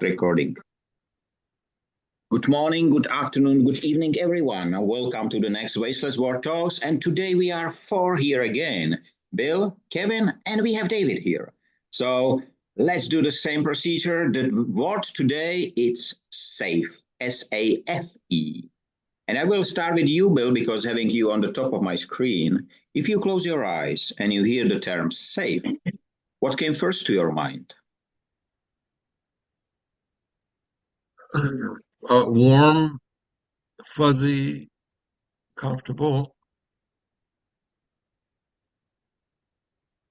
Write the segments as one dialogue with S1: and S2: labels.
S1: recording. Good morning, good afternoon, good evening, everyone. Welcome to the next Wasteless World Talks. And today we are four here again. Bill, Kevin, and we have David here. So let's do the same procedure. The word today, it's safe, S-A-F-E. And I will start with you, Bill, because having you on the top of my screen, if you close your eyes and you hear the term safe, what came first to your mind?
S2: Warm, fuzzy, comfortable.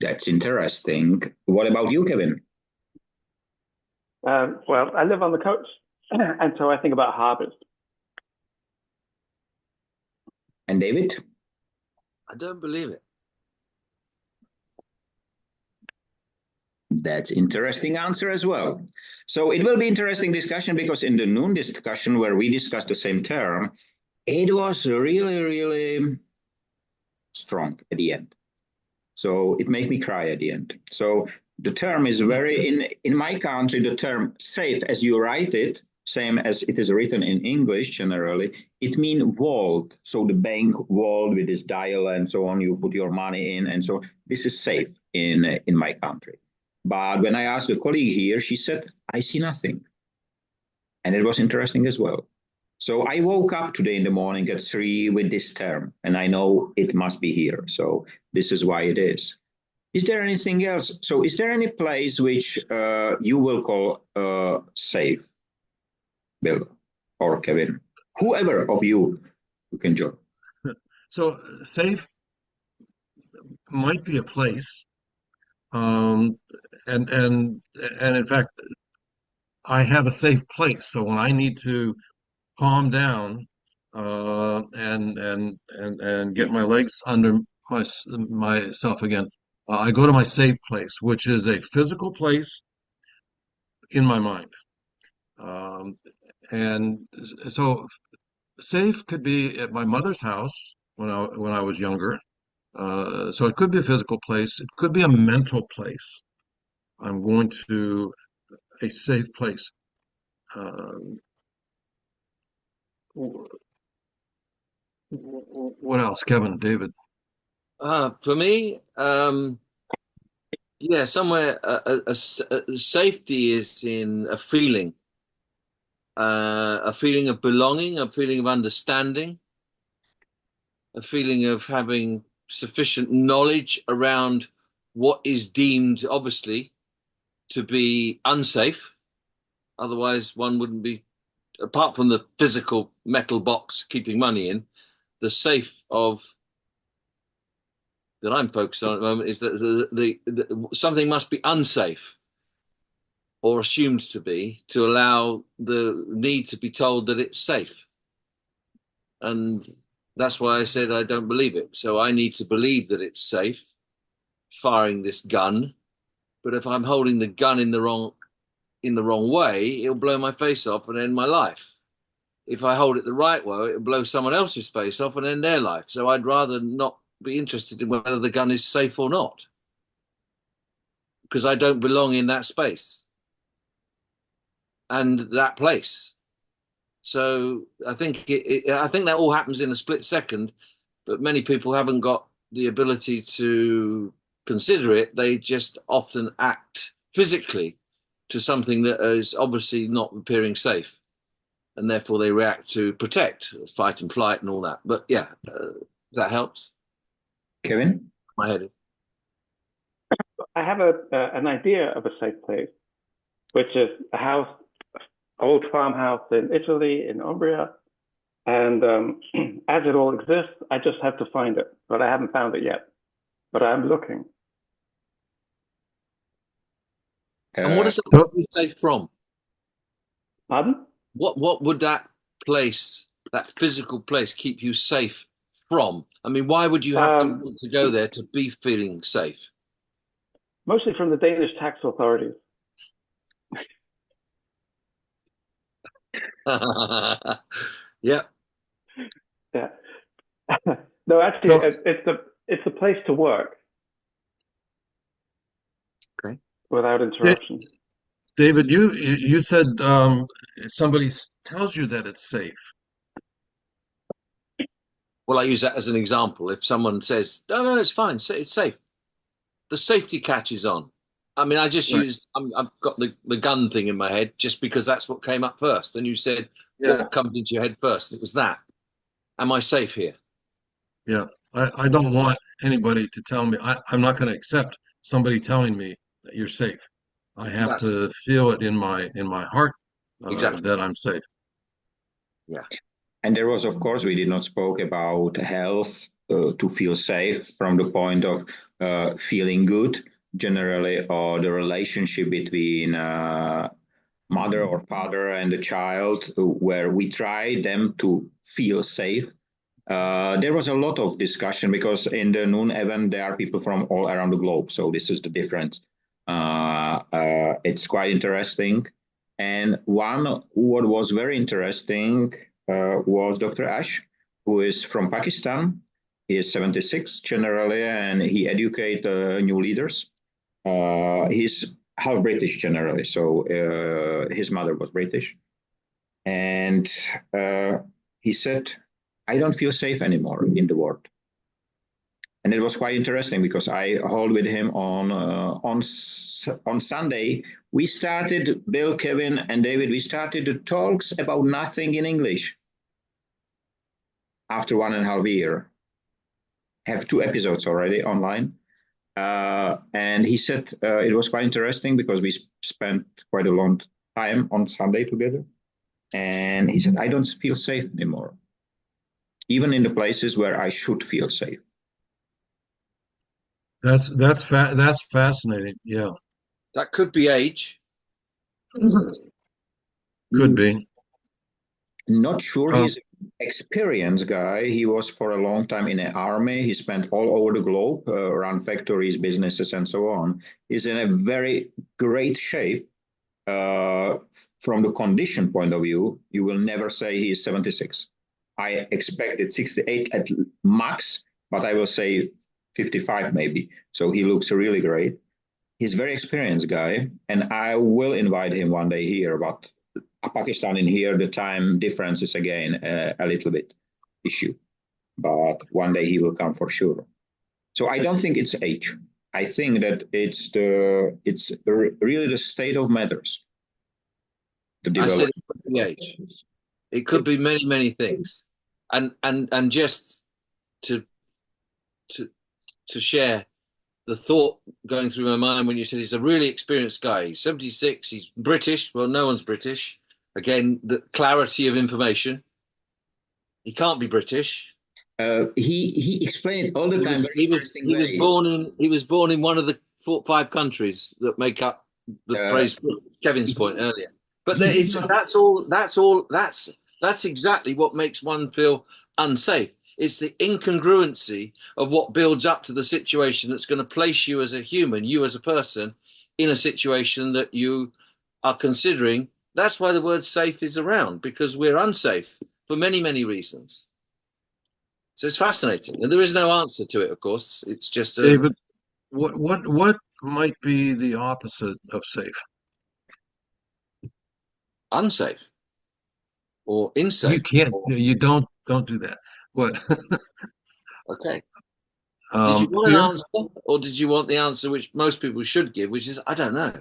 S1: That's interesting. What about you, Kevin?
S3: Well, I live on the coast, and so I think about harbors.
S1: And David?
S4: I don't believe it.
S1: That's interesting answer as well. So it will be interesting discussion because in the noon discussion where we discussed the same term, it was really, really strong at the end. So it made me cry at the end. So the term is very, in my country, the term safe as you write it, same as it is written in English generally, it means vault. So the bank vault with this dial and so on, you put your money in. And so this is safe in my country. But when I asked a colleague here, she said, I see nothing. And it was interesting as well. So I woke up today in the morning at 3 with this term, and I know it must be here. So this is why it is. Is there anything else? So is there any place which you will call safe, Bill or Kevin? Whoever of you who can join.
S2: So safe might be a place. And in fact, I have a safe place. So when I need to calm down and get my legs under myself again, I go to my safe place, which is a physical place in my mind. And so safe could be at my mother's house when I was younger. So it could be a physical place. It could be a mental place. I'm going to a safe place. What else, Kevin, David?
S4: For me, yeah, somewhere safety is in a feeling of belonging, a feeling of understanding, a feeling of having sufficient knowledge around what is deemed, obviously, to be unsafe. Otherwise, one wouldn't be, apart from the physical metal box keeping money in, the safe that I'm focused on at the moment is that something must be unsafe or assumed to be to allow the need to be told that it's safe. And that's why I said I don't believe it. So I need to believe that it's safe, firing this gun. But if I'm holding the gun in the wrong way, it'll blow my face off and end my life. If I hold it the right way, it'll blow someone else's face off and end their life. So I'd rather not be interested in whether the gun is safe or not, because I don't belong in that space and that place. So I think I think that all happens in a split second, but many people haven't got the ability to consider it. They just often act physically to something that is obviously not appearing safe, and therefore they react to protect, fight and flight and all that. But yeah, that helps.
S1: Kevin?
S4: My head is.
S3: I have an idea of a safe place, which is a house, old farmhouse in Italy, in Umbria. And as it all exists, I just have to find it, but I haven't found it yet. But I'm looking.
S4: And what does that keep you safe from?
S3: Pardon?
S4: What would that place, that physical place, keep you safe from? I mean, why would you have to want to go there to be feeling safe?
S3: Mostly from the Danish tax authorities.
S4: Yeah.
S3: Yeah. No, actually, it's a place to work.
S4: Okay.
S3: Without interruption.
S2: David, you said somebody tells you that it's safe.
S4: Well, I use that as an example. If someone says, "No, no, it's fine, it's safe," the safety catch is on. I mean, I just
S2: Right.
S4: used. I've got the gun thing in my head just because that's what came up first. And you said,
S2: Yeah,
S4: "What comes into your head first?" It was that. Am I safe here?
S2: yeah. I don't want anybody to tell me. I'm not going to accept somebody telling me that you're safe. I have
S4: Exactly.
S2: to feel it in my heart
S4: Exactly.
S2: that I'm safe.
S4: Yeah.
S1: And there was, of course, we did not spoke about health to feel safe from the point of feeling good generally, or the relationship between mother or father and the child, where we try them to feel safe. There was a lot of discussion because in the noon event there are people from all around the globe, so this is the difference. It's quite interesting. And one what was very interesting was Dr. Ash, who is from Pakistan. He is 76 generally, and he educates new leaders. He's half British generally, so his mother was British. And he said, I don't feel safe anymore in the world. And it was quite interesting because I hold with him on Sunday. We started, Bill, Kevin, and David, we started the talks about nothing in English after 1.5 years. Have 2 episodes already online. And he said it was quite interesting because we spent quite a long time on Sunday together. And he said, I don't feel safe anymore, even in the places where I should feel safe.
S2: That's fascinating. Yeah,
S4: That could be age.
S2: could be.
S1: Not sure.
S2: Um,
S1: He's an experienced guy. He was for a long time in the army. He spent all over the globe, around factories, businesses, and so on. He's in a very great shape. From the condition point of view, you will never say he is 76. I expected 68 at max, but I will say 55 maybe. So he looks really great. He's a very experienced guy, and I will invite him one day here. But Pakistan in here, the time difference is again a little bit issue. But one day he will come for sure. So I don't think it's age. I think that it's really the state of matters.
S4: I said it could be age. It could be many, many things. And just to to to share the thought going through my mind when you said he's a really experienced guy. He's 76, he's British. Well, no one's British. Again, the clarity of information. He can't be British.
S1: He explained it all the time.
S4: He was born in one of the 5 countries that make up the phrase Kevin's point earlier. But that's exactly what makes one feel unsafe. It's the incongruency of what builds up to the situation that's going to place you as a human, you as a person, in a situation that you are considering. That's why the word safe is around, because we're unsafe for many, many reasons. So it's fascinating, and there is no answer to it. Of course, it's just
S2: David, what might be the opposite of safe?
S4: Unsafe or insafe.
S2: You can't. You don't do that. What?
S4: Okay. Did you want
S2: fear?
S4: an answer, or did you want the answer which most people should give, which is I don't know,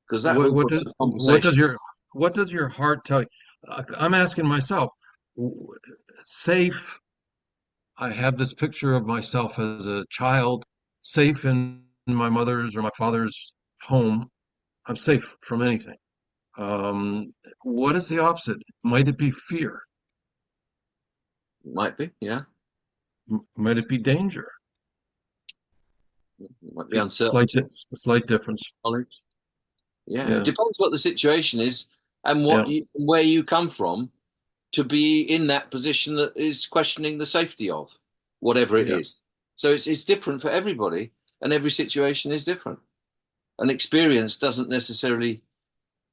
S4: because that would
S2: What
S4: put the conversation.
S2: what does your heart tell you? I'm asking myself. Safe. I have this picture of myself as a child, safe in my mother's or my father's home. I'm safe from anything. What is the opposite? Might it be fear?
S4: Might be, yeah.
S2: Might it be danger?
S4: Might be uncertainty.
S2: Slight difference.
S4: Knowledge. Yeah.
S2: Yeah.
S4: It depends what the situation is and
S2: Yeah.
S4: where you come from to be in that position that is questioning the safety of whatever it
S2: Yeah.
S4: is. So it's different for everybody, and every situation is different. An experience doesn't necessarily,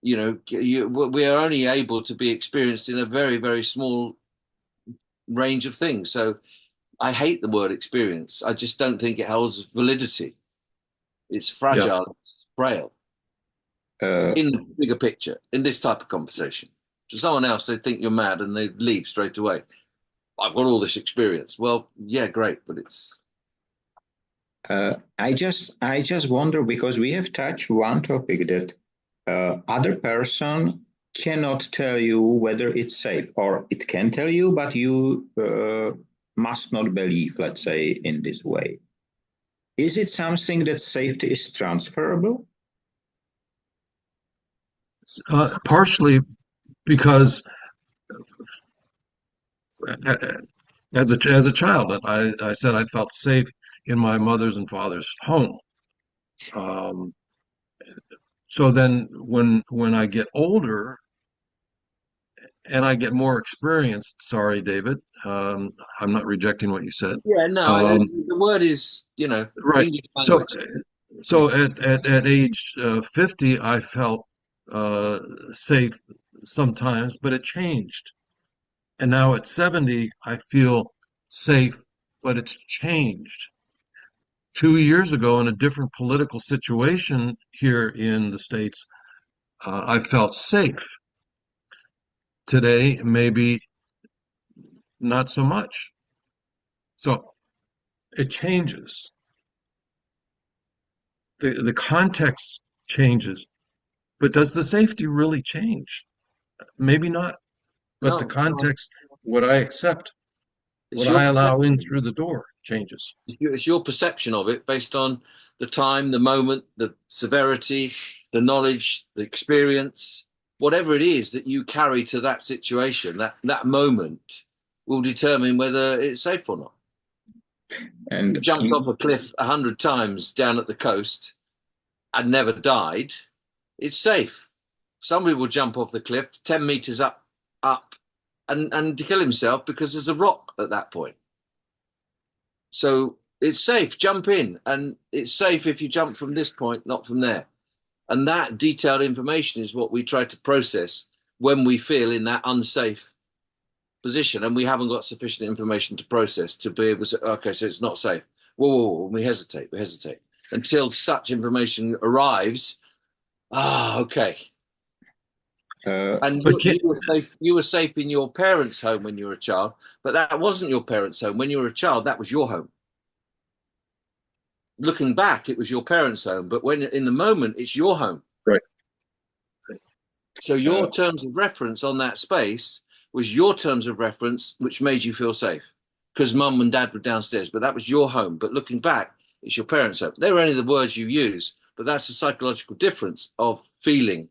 S4: we are only able to be experienced in a very, very small range of things. So I hate the word experience. I just don't think it holds validity. It's fragile, it's frail. in the bigger picture, in this type of conversation. To someone else, they think you're mad and they leave straight away. I've got all this experience. Well, yeah, great, but it's.
S1: I just wonder, because we have touched one topic that other person cannot tell you whether it's safe, or it can tell you, but you must not believe, let's say, in this way. Is it something that safety is transferable?
S2: Partially because as a child, I said I felt safe in my mother's and father's home. So then when I get older and I get more experienced, sorry, David, I'm not rejecting what you said.
S4: Yeah, no, the word is,
S2: Right.
S4: English
S2: So,
S4: language.
S2: at age 50, I felt safe sometimes, but it changed. And now at 70, I feel safe, but it's changed. 2 years ago, in a different political situation here in the States, I felt safe. Today, maybe not so much. So it changes. The context changes. But does the safety really change? Maybe not. But the
S4: No,
S2: context, what I accept,
S4: it's
S2: what
S4: your
S2: I allow in
S4: perception.
S2: through the door changes.
S4: It's your perception of it based on the time, the moment, the severity, the knowledge, the experience, whatever it is that you carry to that situation, that moment will determine whether it's safe or not.
S1: And
S4: You jumped off a cliff 100 times down at the coast and never died, it's safe. Somebody will jump off the cliff 10 meters up and kill himself because there's a rock at that point. So it's safe, jump in, and it's safe if you jump from this point, not from there. And that detailed information is what we try to process when we feel in that unsafe position and we haven't got sufficient information to process to be able to say, okay, so it's not safe. Whoa, we hesitate until such information arrives. Okay. And you were safe in your parents' home when you were a child, but that wasn't your parents' home. When you were a child, that was your home. Looking back, it was your parents' home, but when in the moment, it's your home.
S2: Right.
S4: So your terms of reference on that space was your terms of reference, which made you feel safe because mum and dad were downstairs, but that was your home. But looking back, it's your parents' home. They were only the words you use, but that's the psychological difference of feeling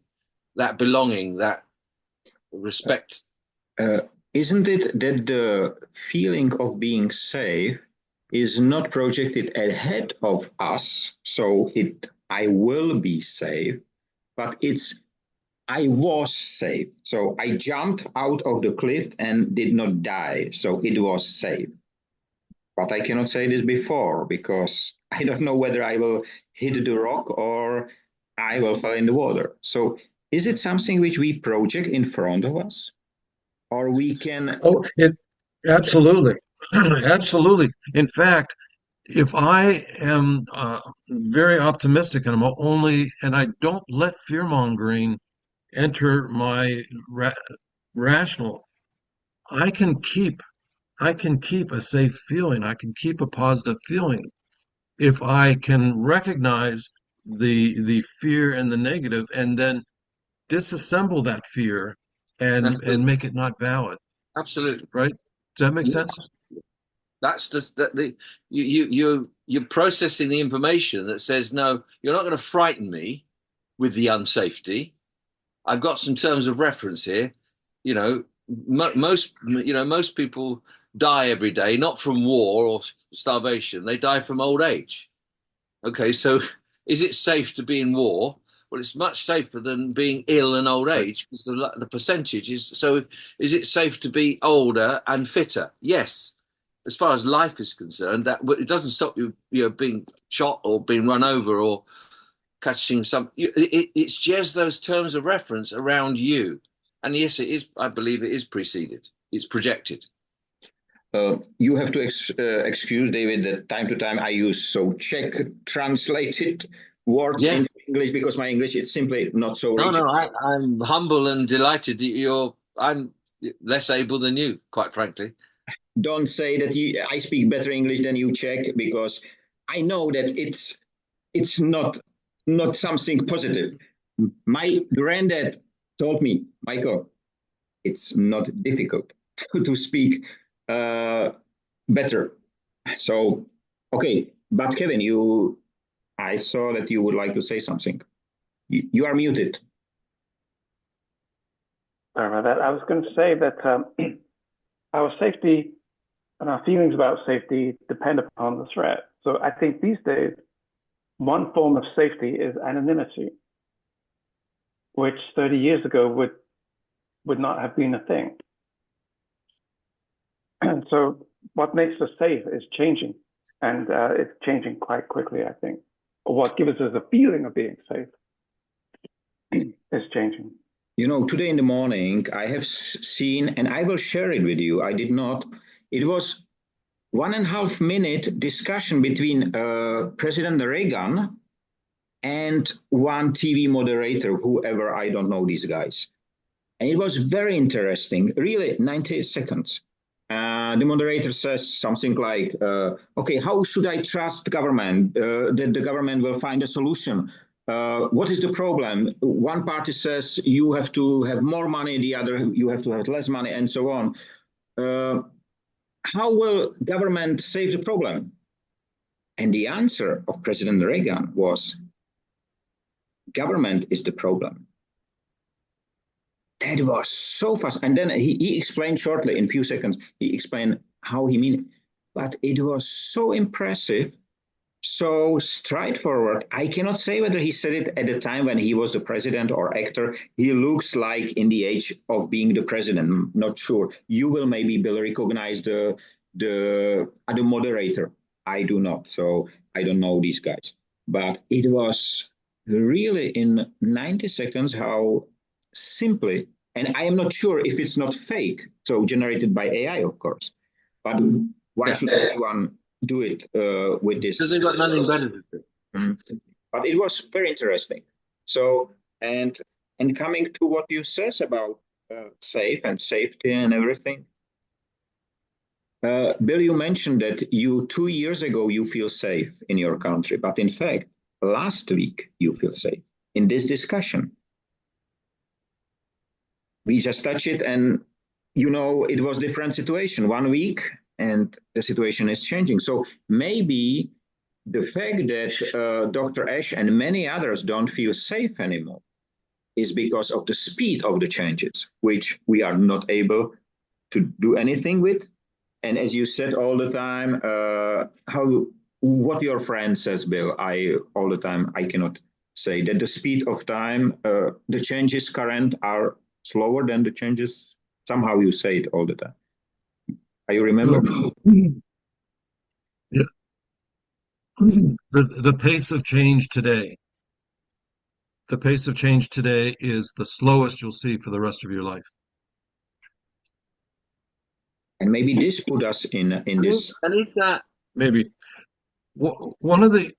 S4: that belonging, that respect.
S1: Isn't it that the feeling of being safe is not projected ahead of us, so I will be safe, but it's I was safe. So I jumped out of the cliff and did not die, so it was safe. But I cannot say this before because I don't know whether I will hit the rock or I will fall in the water. So is it something which we project in front of us? Or we can...
S2: Oh, absolutely. Absolutely. In fact, if I am very optimistic and and I don't let fear-mongering enter my rational, I can keep a safe feeling. I can keep a positive feeling if I can recognize the fear and the negative and then disassemble that fear and make it not valid.
S4: Absolutely.
S2: Right? Does that make sense?
S4: That's you're processing the information that says, no, you're not going to frighten me with the unsafety. I've got some terms of reference here. Most people die every day, not from war or starvation. They die from old age. Okay, so is it safe to be in war? Well, it's much safer than being ill and old age because the percentage is. So is it safe to be older and fitter? Yes. As far as life is concerned, that it doesn't stop you being shot or being run over or catching some. It's just those terms of reference around you. And yes, it is. I believe it is preceded. It's projected.
S1: You have to excuse, David, that time to time I use Czech translated words into English because my English is simply not so
S4: No,
S1: rich.
S4: no, I'm humble and delighted that I'm less able than you, quite frankly.
S1: Don't say that I speak better English than you, Czech, because I know that it's not something positive. My granddad told me, Michael, it's not difficult to speak better. So, okay, but Kevin, I saw that you would like to say something. You are muted.
S3: Sorry about that. I was going to say that our safety and our feelings about safety depend upon the threat. So I think these days, one form of safety is anonymity, which 30 years ago would not have been a thing. And so what makes us safe is changing, and it's changing quite quickly, I think. Or what gives us a feeling of being safe is changing.
S1: You know, today in the morning, I have seen, and I will share it with you. I did not. It was 1.5 minute discussion between President Reagan and one TV moderator, whoever, I don't know these guys. And it was very interesting, really 90 seconds. The moderator says something like, okay, how should I trust government, that the government will find a solution? What is the problem? One party says you have to have more money, the other you have to have less money, and so on. How will government save the problem? And the answer of President Reagan was, government is the problem. That was so fast. And then he explained shortly, in a few seconds, he explained how he meant it. But it was so impressive, so straightforward. I cannot say whether he said it at the time when he was the president or actor. He looks like in the age of being the president. I'm not sure. You will maybe, Bill, recognize the moderator. I do not. So I don't know these guys. But it was really in 90 seconds how simply, and I am not sure if it's not fake, so generated by AI, of course, but why should anyone do it with this?
S4: Because they've got nothing better to do.
S1: Mm-hmm. But it was very interesting. So, and coming to what you says about safe and safety and everything, Bill, you mentioned that 2 years ago you feel safe in your country, but in fact, last week you feel safe in this discussion. We just touched it, and it was different situation 1 week, and the situation is changing. So maybe the fact that Dr. Ash and many others don't feel safe anymore is because of the speed of the changes, which we are not able to do anything with. And as you said all the time, what your friend says, Bill, all the time I cannot say that the speed of time, the changes current are slower than the changes. Somehow you say it all the time. You remember?
S2: Yeah. The pace of change today. The pace of change today is the slowest you'll see for the rest of your life.
S1: And maybe this put us in this.
S4: And is that
S2: maybe one of the?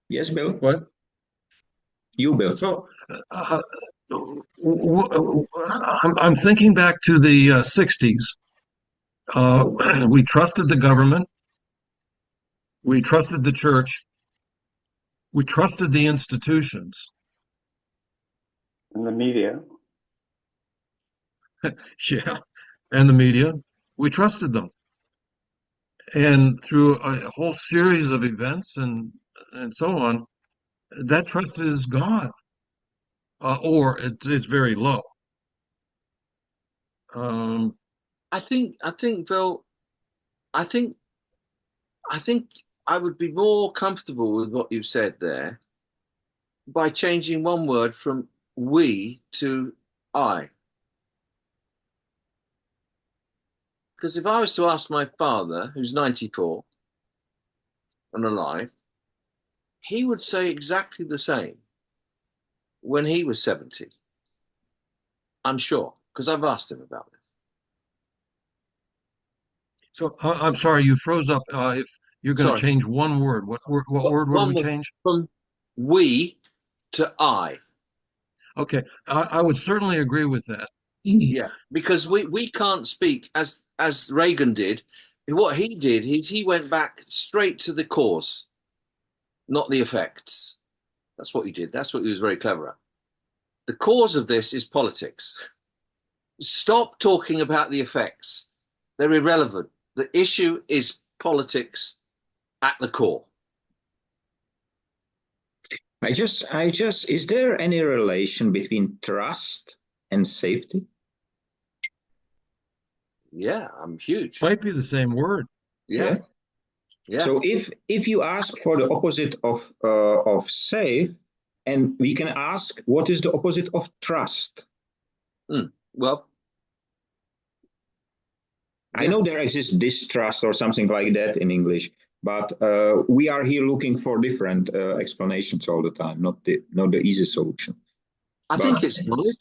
S1: Yes, Bill.
S2: What?
S1: You, Bill.
S2: So I'm thinking back to the 60s. We trusted the government. We trusted the church. We trusted the institutions.
S3: And the media.
S2: Yeah, and the media. We trusted them. And through a whole series of events and so on, that trust is gone, or it's very low.
S4: I think, Bill, I think I would be more comfortable with what you've said there by changing one word from we to I. Because if I was to ask my father, who's 94 and alive, he would say exactly the same when he was 70. I'm sure, because I've asked him about this.
S2: So I'm sorry, you froze up. You're going to
S4: Sorry.
S2: change one word. What word would we change?
S4: From we
S2: What word would we change?
S4: From we to I.
S2: Okay, I would certainly agree with that.
S4: Yeah, because we can't speak as Reagan did. What he did is he went back straight to the cause, not the effects. That's what he did. That's what he was very clever at. The cause of this is politics. Stop talking about the effects. They're irrelevant. The issue is politics at the core.
S1: Is there any relation between trust and safety?
S4: Yeah, I'm huge.
S2: Might be the same word.
S4: Yeah. Yeah.
S1: So if you ask for the opposite of safe, and we can ask what is the opposite of trust?
S4: Well,
S1: I know there exists distrust or something like that in English, but we are here looking for different explanations all the time, not the easy solution.
S4: I think it's knowledge.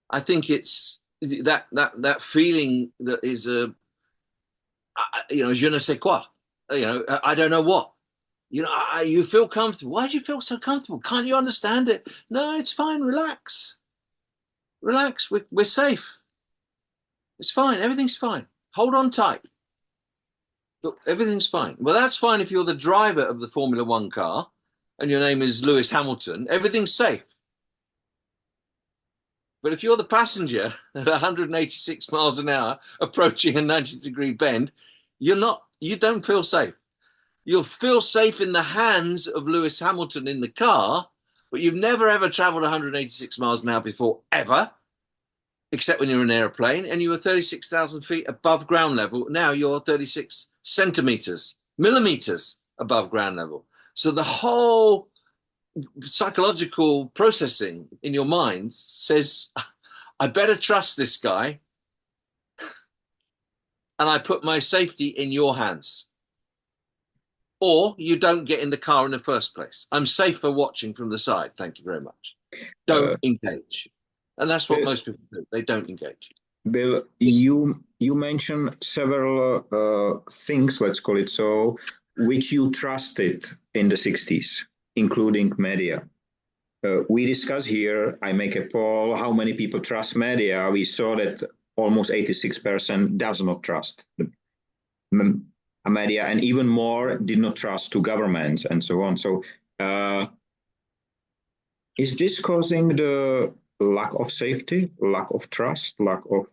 S4: I think it's that feeling that is je ne sais quoi. I don't know what. You feel comfortable. Why do you feel so comfortable? Can't you understand it? No, it's fine. Relax. Relax. We're safe. It's fine. Everything's fine. Hold on tight. Look, everything's fine. Well, that's fine if you're the driver of the Formula One car and your name is Lewis Hamilton. Everything's safe. But if you're the passenger at 186 miles an hour approaching a 90-degree bend, you don't feel safe. You'll feel safe in the hands of Lewis Hamilton in the car, but you've never ever traveled 186 miles an hour before, ever, except when you're in an airplane, and you were 36,000 feet above ground level. Now you're 36 millimeters above ground level. So the whole psychological processing in your mind says, I better trust this guy, and I put my safety in your hands. Or you don't get in the car in the first place. I'm safe for watching from the side. Thank you very much. Don't engage. And that's what most people do. They don't engage.
S1: Bill, you mentioned several things, let's call it so, which you trusted in the 60s, including media. We discuss here, I make a poll, how many people trust media. We saw that almost 86% does not trust the media, and even more did not trust to governments and so on. So is this causing the lack of safety, lack of trust, lack of...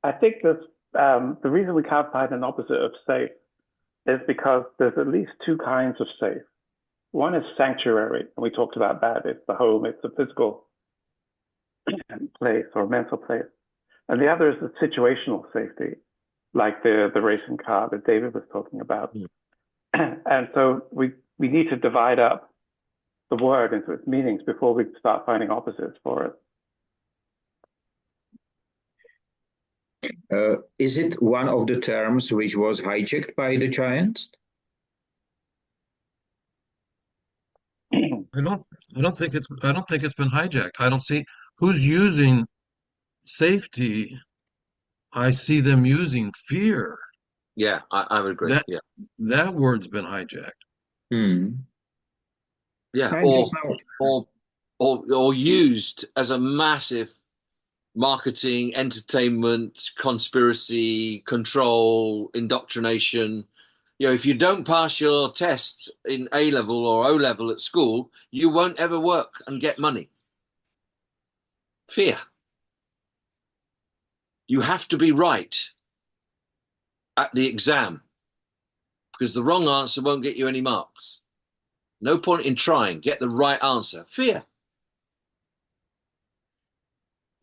S3: I think that the reason we can't find an opposite of safe is because there's at least two kinds of safe. One is sanctuary, and we talked about that. It's the home, it's a physical place or mental place. And the other is the situational safety, like the racing car that David was talking about. And so we need to divide up the word into its meanings before we start finding opposites for
S1: it. Is it one of the terms which was hijacked by the giants?
S2: I don't think it's been hijacked. I don't see who's using safety. I see them using fear.
S4: Yeah, I would agree.
S2: That word's been hijacked.
S4: Yeah, or used as a massive marketing, entertainment, conspiracy, control, indoctrination. If you don't pass your test in A level or O level at school, you won't ever work and get money. Fear. You have to be right at the exam because the wrong answer won't get you any marks. No point in trying. Get the right answer. Fear.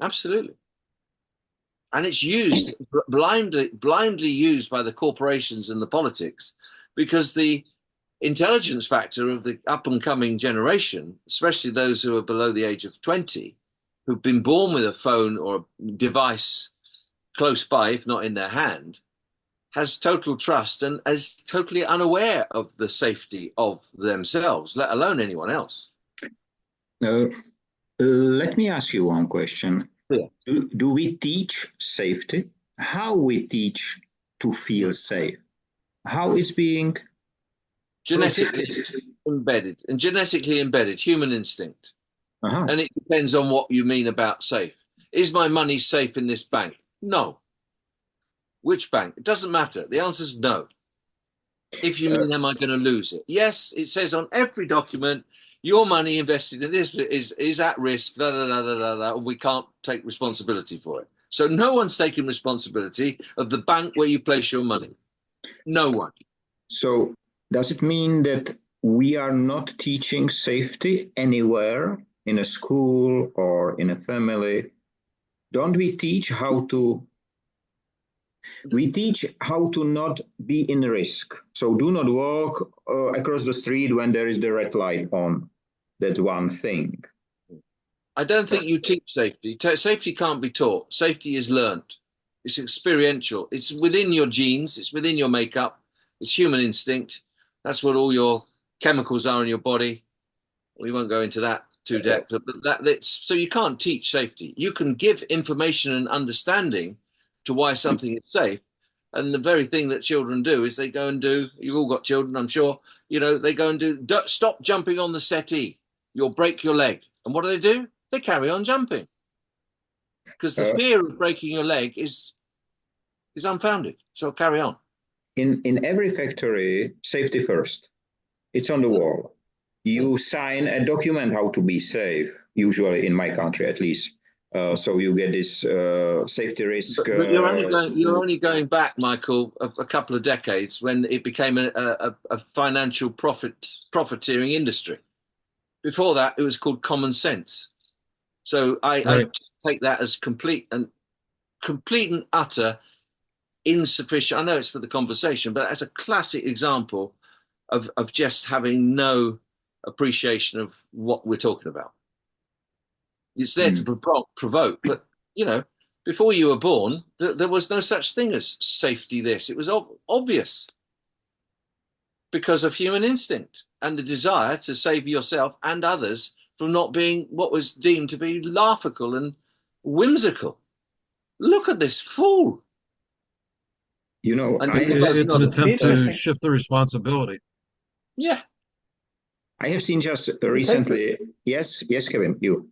S4: Absolutely. And it's used blindly used by the corporations and the politics because the intelligence factor of the up and coming generation, especially those who are below the age of 20, who've been born with a phone or a device close by, if not in their hand, has total trust and is totally unaware of the safety of themselves, let alone anyone else.
S1: Let me ask you one question.
S4: Yeah.
S1: Do we teach safety? How we teach to feel safe. How it's being
S4: Genetically
S1: projected.
S4: embedded and genetically embedded human instinct.
S1: Uh-huh.
S4: And it depends on what you mean about safe. Is my money safe in this bank? No. Which bank? It doesn't matter. The answer is no. If you mean, am I going to lose it? Yes, it says on every document, your money invested in this is at risk, da, da, da, da, da, da, we can't take responsibility for it. So no one's taking responsibility of the bank where you place your money. No one.
S1: So does it mean that we are not teaching safety anywhere in a school or in a family? Don't we teach how to? We teach how to not be in risk. So do not walk across the street when there is the red light on. That's one thing.
S4: I don't think you teach safety. Safety can't be taught. Safety is learned. It's experiential. It's within your genes. It's within your makeup. It's human instinct. That's what all your chemicals are in your body. We won't go into that too depth. But so you can't teach safety. You can give information and understanding to why something is safe. And the very thing that children do is they go and do, you've all got children, I'm sure, they go and stop jumping on the settee. You'll break your leg. And what do? They carry on jumping. Because the fear of breaking your leg is unfounded. So carry on.
S1: In every factory, safety first. It's on the wall. You sign a document how to be safe, usually in my country at least. So you get this safety risk.
S4: But you're only going back, Michael, a couple of decades when it became a financial profiteering industry. Before that, it was called common sense. So I take that as complete and utter insufficient. I know it's for the conversation, but as a classic example of just having no appreciation of what we're talking about. It's there to provoke, but before you were born, there was no such thing as safety. It was obvious because of human instinct and the desire to save yourself and others from not being what was deemed to be laughable and whimsical. Look at this fool.
S2: It's an attempt to shift the responsibility.
S4: Yeah.
S1: I have seen just recently. Yes, Kevin, you.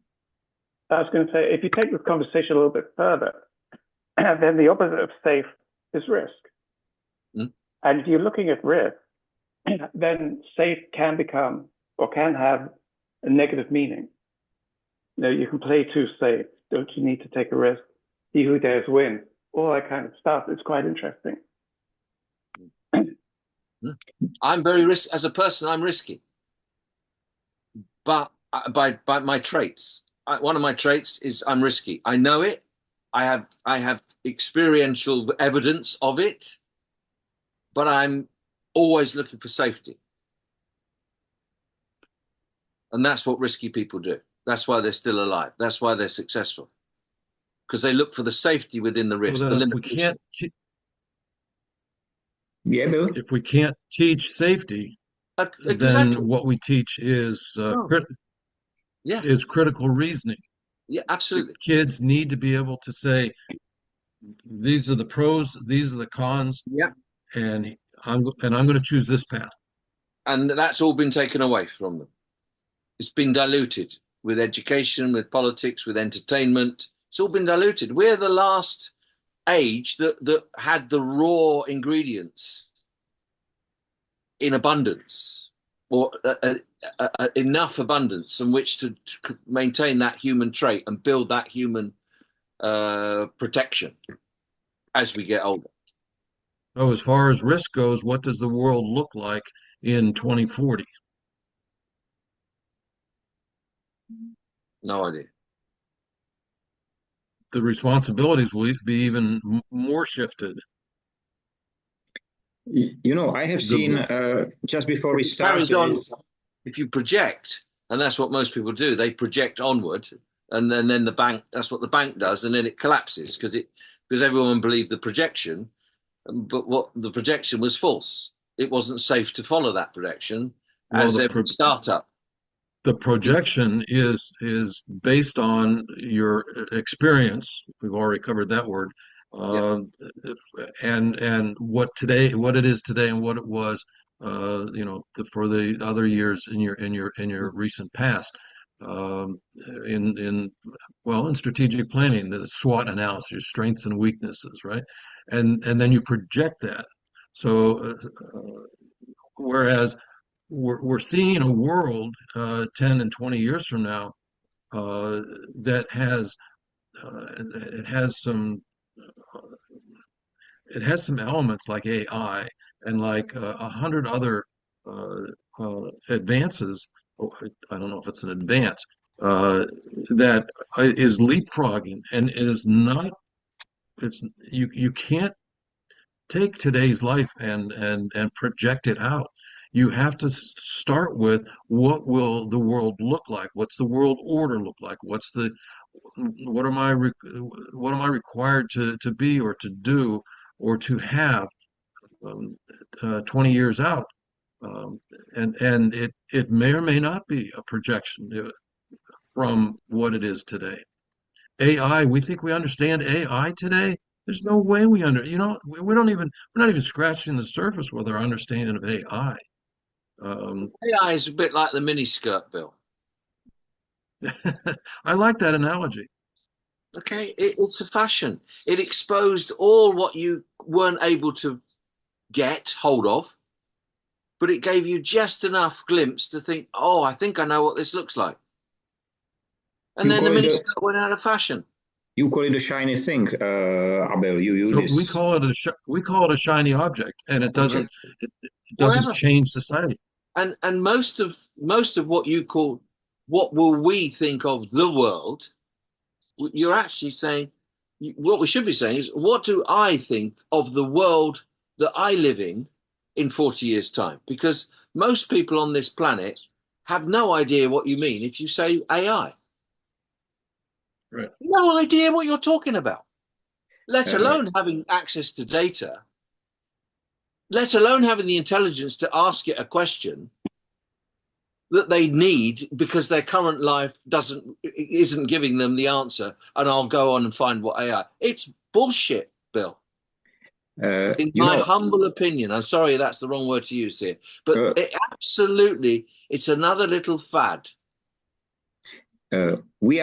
S3: I was going to say, if you take this conversation a little bit further, then the opposite of safe is risk. And if you're looking at risk, then safe can become or can have a negative meaning. You can play too safe. Don't you need to take a risk? He who dares wins. All that kind of stuff. It's quite interesting.
S4: I'm very risky. As a person, I'm risky. But by my traits, one of my traits is I'm risky. I know it. I have experiential evidence of it, but I'm always looking for safety. And that's what risky people do. That's why they're still alive. That's why they're successful. Because they look for the safety within the risk.
S2: Well, if we can't teach safety, then what we teach is is critical reasoning.
S4: Yeah, absolutely.
S2: Kids need to be able to say, these are the pros, these are the cons.
S4: Yeah.
S2: And I'm going to choose this path.
S4: And that's all been taken away from them. It's been diluted with education, with politics, with entertainment. It's all been diluted. We're the last age that had the raw ingredients in abundance, or enough abundance in which to maintain that human trait and build that human protection as we get older.
S2: So as far as risk goes, what does the world look like in 2040?
S4: No idea.
S2: The responsibilities will be even more shifted.
S1: I have seen just before we started.
S4: If you project, and that's what most people do, they project onward, and then the bank. That's what the bank does, and then it collapses because everyone believed the projection, but what the projection was false. It wasn't safe to follow that projection as a startup.
S2: The projection is based on your experience. We've already covered that word, and what it is today, and what it was, for the other years in your recent past, um, in strategic planning, the SWOT analysis, your strengths and weaknesses, right? And then you project that. So whereas we're seeing a world 10 and 20 years from now that has it has some elements like AI and like 100 other uh, advances. I don't know if it's an advance that is leapfrogging, and it is not. It's you can't take today's life and project it out. You have to start with what will the world look like? What's the world order look like? What am I required to be or to do or to have 20 years out? And it may or may not be a projection from what it is today. AI, we think we understand AI today. There's no way we're not even scratching the surface with our understanding of AI.
S4: AI is a bit like the miniskirt, Bill.
S2: I like that analogy.
S4: Okay, it's a fashion. It exposed all what you weren't able to get hold of, but it gave you just enough glimpse to think, oh, I think I know what this looks like. And
S1: You
S4: then the
S1: call it
S4: miniskirt went out of fashion.
S1: You call it a shiny thing, Abel. You
S2: So
S1: this.
S2: we call it a shiny object, and it doesn't
S4: Whatever.
S2: change society.
S4: And most of what you call, what will we think of the world, you're actually saying, what we should be saying is, what do I think of the world that I live in 40 years' time? Because most people on this planet have no idea what you mean if you say AI.
S2: Right.
S4: No idea what you're talking about, let alone having access to data, let alone having the intelligence to ask it a question that they need because their current life isn't giving them the answer, and I'll go on and find what AI. It's bullshit, Bill. In my humble opinion, I'm sorry that's the wrong word to use here, but it's another little fad.
S1: We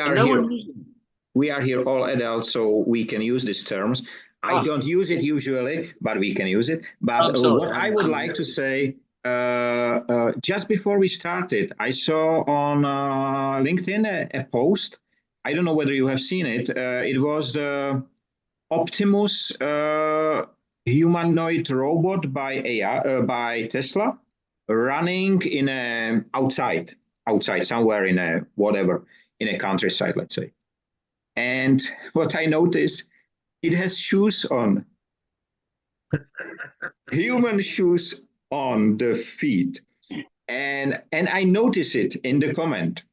S1: are here all adults, so we can use these terms. I don't use it usually, but we can use it. But what I would like to say, just before we started, I saw on LinkedIn a post. I don't know whether you have seen it. It was the Optimus humanoid robot by AI, by Tesla, running in outside somewhere in a countryside, let's say. And what I noticed, it has shoes on, human shoes on the feet. And I notice it in the comment.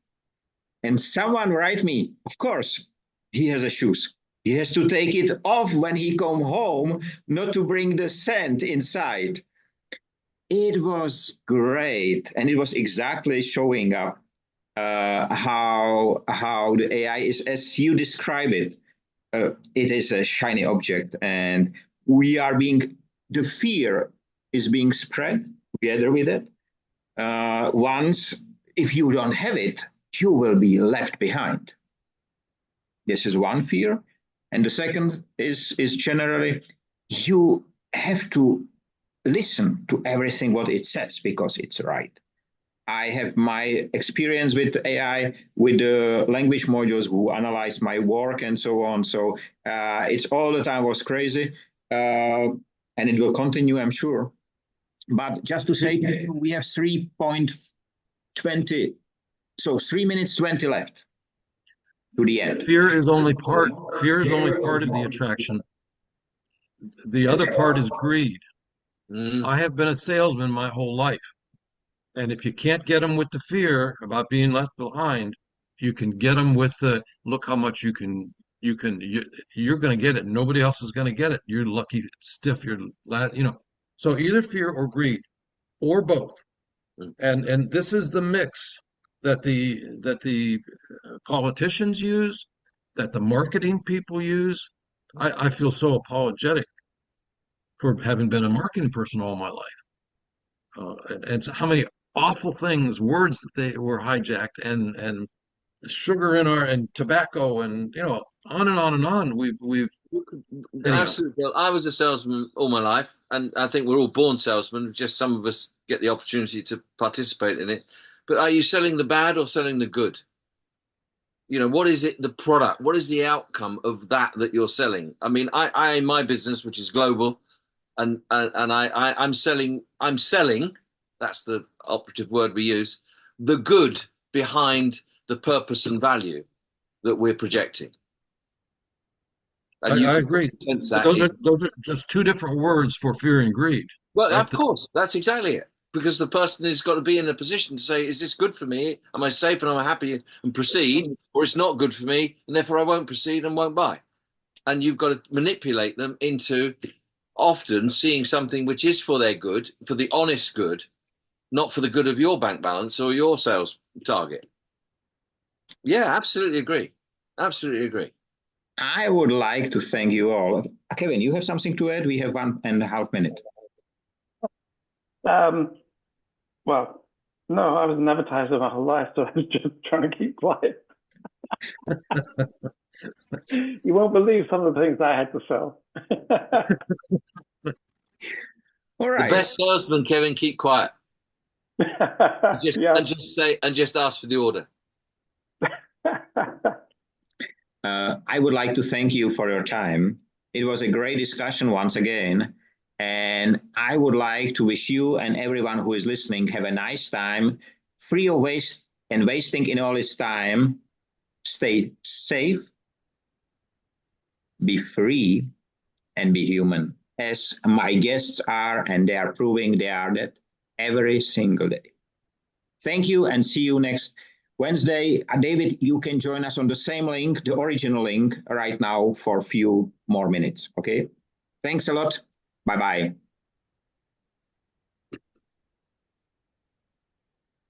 S1: And someone write me, of course, he has a shoes. He has to take it off when he come home, not to bring the sand inside. It was great. And it was exactly showing up how the AI is, as you describe it. It is a shiny object, and the fear is being spread together with it. If you don't have it, you will be left behind. This is one fear. And the second is generally, you have to listen to everything what it says because it's right. I have my experience with AI, with the language modules who analyze my work and so on. So it's all the time was crazy. And it will continue, I'm sure. But just to say, we have 3.20. So 3 minutes 20 left to the end.
S2: Fear is only part of the attraction. The other part is greed. I have been a salesman my whole life. And if you can't get them with the fear about being left behind, you can get them with the look how much you're going to get it. Nobody else is going to get it. You're lucky, stiff. So either fear or greed, or both. And this is the mix that the politicians use, that the marketing people use, I feel so apologetic for having been a marketing person all my life. And so how many awful things, words that they were hijacked, and sugar in our, and tobacco, and on and on and on. We've anyhow.
S4: Absolutely. I was a salesman all my life, and I think we're all born salesmen. Just some of us get the opportunity to participate in it. But are you selling the bad or selling the good? What is it, the product? What is the outcome of that you're selling? I mean, I in my business, which is global, and I'm selling, that's the operative word we use, the good behind the purpose and value that we're projecting. And
S2: I agree.
S4: Sense
S2: But
S4: that
S2: those are just two different words for fear and greed.
S4: Well, of course, that's exactly it. Because the person has got to be in a position to say, is this good for me? Am I safe and am I happy and proceed? Or it's not good for me and therefore I won't proceed and won't buy. And you've got to manipulate them into often seeing something which is for their good, for the honest good, not for the good of your bank balance or your sales target. Yeah, absolutely agree. Absolutely agree.
S1: I would like to thank you all. Kevin, you have something to add? We have 1.5 minutes.
S3: Well, no, I was an advertiser my whole life, so I was just trying to keep quiet. You won't believe some of the things I had to sell.
S1: All right.
S4: The best salesman, Kevin, keep quiet.
S3: Yeah.
S4: And just ask for the order.
S1: I would like to thank you for your time. It was a great discussion once again. And I would like to wish you and everyone who is listening have a nice time, free of waste and wasting in all this time. Stay safe, be free, and be human, as my guests are, and they are proving they are that every single day. Thank you, and see you next Wednesday. David, you can join us on the same link, the original link, right now for a few more minutes, okay? Thanks a lot. Bye-bye.